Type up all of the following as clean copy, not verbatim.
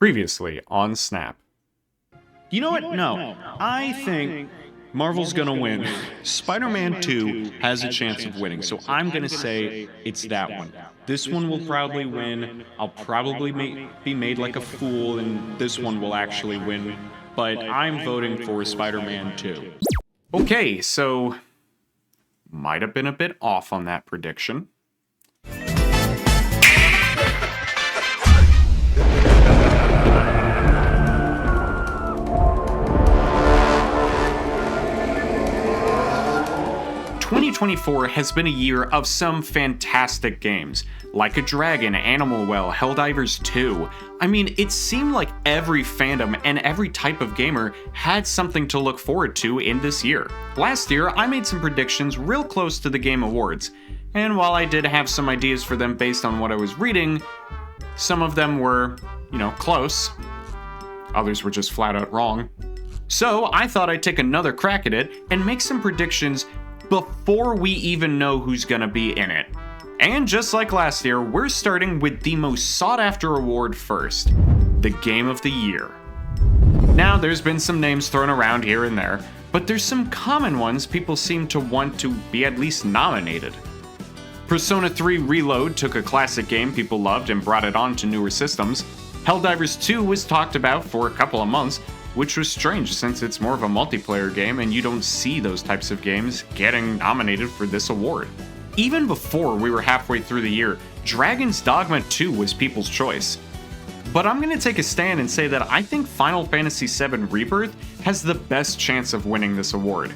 Previously on Snap. You know what? No. I think Marvel's gonna win. Spider-Man 2 has a chance of winning, so I'm gonna say it's that one. This one will probably win. I'll probably be made like a fool, and this one will actually win. But I'm voting for Spider-Man 2. Okay, so might have been a bit off on that prediction. "2024 has been a year of some fantastic games, like a Dragon, Animal Well, Helldivers 2. I mean, it seemed like every fandom and every type of gamer had something to look forward to in this year. Last year, I made some predictions real close to the Game Awards, and while I did have some ideas for them based on what I was reading, some of them were, close. Others were just flat out wrong. So I thought I'd take another crack at it and make some predictions before we even know who's gonna be in it. And just like last year, we're starting with the most sought-after award first, the Game of the Year. Now, there's been some names thrown around here and there, but there's some common ones people seem to want to be at least nominated. Persona 3 Reload took a classic game people loved and brought it on to newer systems. Helldivers 2 was talked about for a couple of months, which was strange since it's more of a multiplayer game and you don't see those types of games getting nominated for this award. Even before we were halfway through the year, Dragon's Dogma 2 was people's choice. But I'm going to take a stand and say that I think Final Fantasy VII Rebirth has the best chance of winning this award.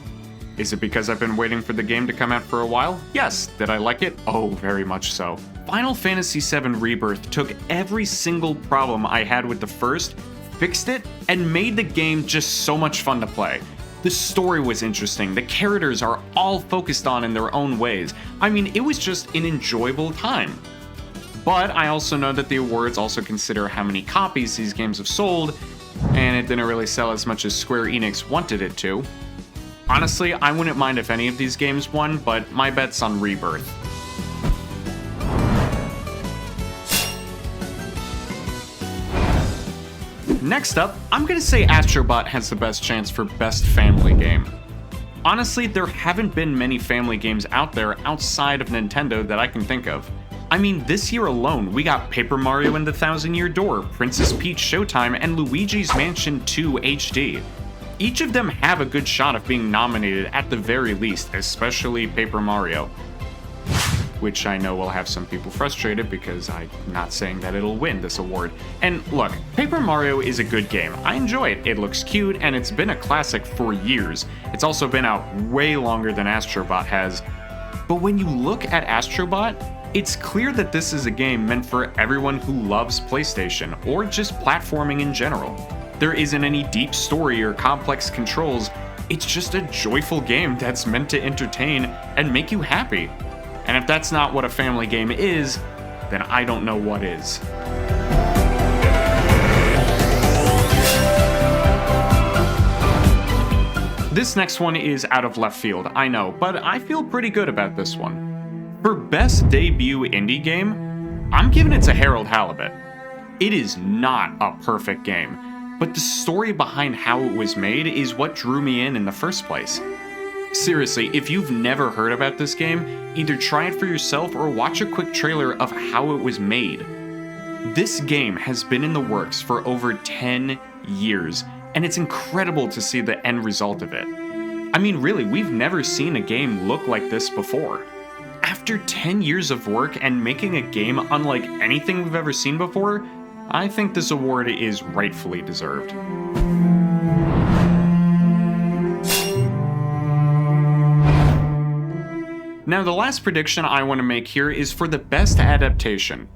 Is it because I've been waiting for the game to come out for a while? Yes. Did I like it? Oh, very much so. Final Fantasy VII Rebirth took every single problem I had with the first, fixed it, and made the game just so much fun to play. The story was interesting, the characters are all focused on in their own ways. I mean, it was just an enjoyable time. But I also know that the awards also consider how many copies these games have sold, and it didn't really sell as much as Square Enix wanted it to. Honestly, I wouldn't mind if any of these games won, but my bet's on Rebirth. Next up, I'm gonna say Astrobot has the best chance for Best Family Game. Honestly, there haven't been many family games out there outside of Nintendo that I can think of. I mean, this year alone, we got Paper Mario and the Thousand Year Door, Princess Peach Showtime, and Luigi's Mansion 2 HD. Each of them have a good shot of being nominated at the very least, especially Paper Mario. Which I know will have some people frustrated because I'm not saying that it'll win this award. And look, Paper Mario is a good game. I enjoy it. It looks cute, and it's been a classic for years. It's also been out way longer than Astrobot has. But when you look at Astrobot, it's clear that this is a game meant for everyone who loves PlayStation, or just platforming in general. There isn't any deep story or complex controls. It's just a joyful game that's meant to entertain and make you happy. And if that's not what a family game is, then I don't know what is. This next one is out of left field, I know, but I feel pretty good about this one. For Best Debut Indie Game, I'm giving it to Harold Halibut. It is not a perfect game, but the story behind how it was made is what drew me in the first place. Seriously, if you've never heard about this game, either try it for yourself or watch a quick trailer of how it was made. This game has been in the works for over 10 years, and it's incredible to see the end result of it. I mean, really, we've never seen a game look like this before. After 10 years of work and making a game unlike anything we've ever seen before, I think this award is rightfully deserved. Now, the last prediction I want to make here is for the best adaptation.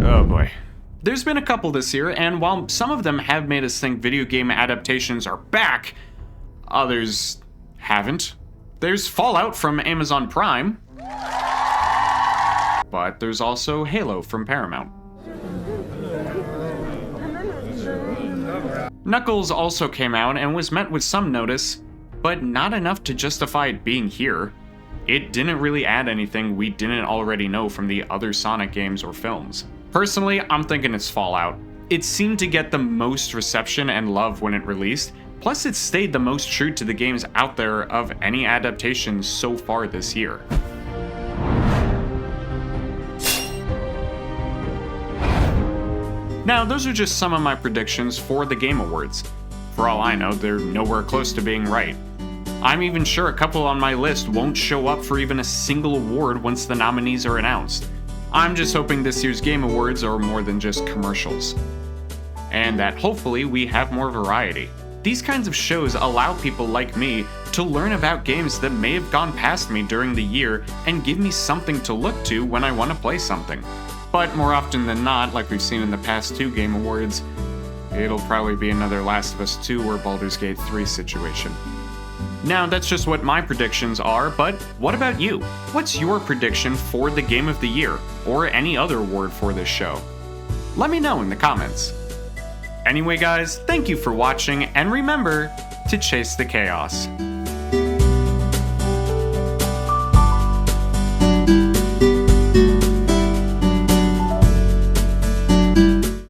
Oh boy. There's been a couple this year, and while some of them have made us think video game adaptations are back, others haven't. There's Fallout from Amazon Prime, but there's also Halo from Paramount. Knuckles also came out and was met with some notice, but not enough to justify it being here. It didn't really add anything we didn't already know from the other Sonic games or films. Personally, I'm thinking it's Fallout. It seemed to get the most reception and love when it released, plus it stayed the most true to the games out there of any adaptation so far this year. Now, those are just some of my predictions for the Game Awards. For all I know, they're nowhere close to being right. I'm even sure a couple on my list won't show up for even a single award once the nominees are announced. I'm just hoping this year's Game Awards are more than just commercials. And that hopefully we have more variety. These kinds of shows allow people like me to learn about games that may have gone past me during the year and give me something to look to when I want to play something. But more often than not, like we've seen in the past 2 Game Awards, it'll probably be another Last of Us 2 or Baldur's Gate 3 situation. Now, that's just what my predictions are, but what about you? What's your prediction for the Game of the Year, or any other award for this show? Let me know in the comments. Anyway guys, thank you for watching, and remember to chase the chaos.